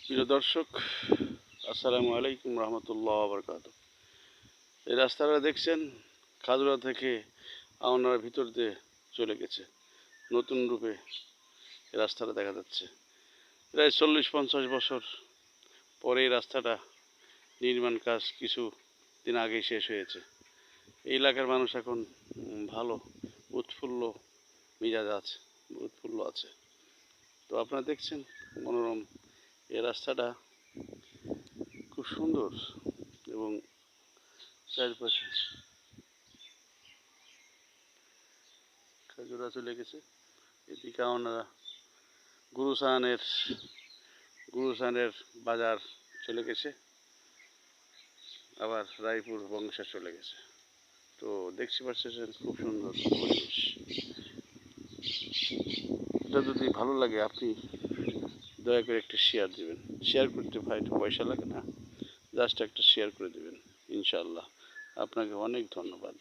প্রিয় দর্শক, আসসালামু আলাইকুম রহমতুল্লাহ বরকাত। এই রাস্তাটা দেখছেন, খাজুরা থেকে আওনার ভিতর দিয়ে চলে গেছে। নতুন রূপে এই রাস্তাটা দেখা যাচ্ছে। প্রায় 40-50 বছর পরে এই রাস্তাটা নির্মাণ কাজ কিছু দিন আগেই শেষ হয়েছে। এই এলাকার মানুষ এখন ভালো উৎফুল্ল মিজাজ আছে, উৎফুল্ল আছে। তো আপনারা দেখছেন মনোরম এই রাস্তাটা খুব সুন্দর এবং চারপাশে খাজুরা চলে গেছে। এদিকে ওনারা গুরুসানের বাজার চলে গেছে, আবার রায়পুর বংশা চলে গেছে। তো দেখতে পাচ্ছেন খুব সুন্দর পরিবেশ। এটা যদি ভালো লাগে আপনি দয়া করে একটা শেয়ার দিবেন। শেয়ার করতে পয়সা লাগে না, জাস্ট একটা শেয়ার করে দেবেন। ইনশাআল্লাহ আপনাকে অনেক ধন্যবাদ।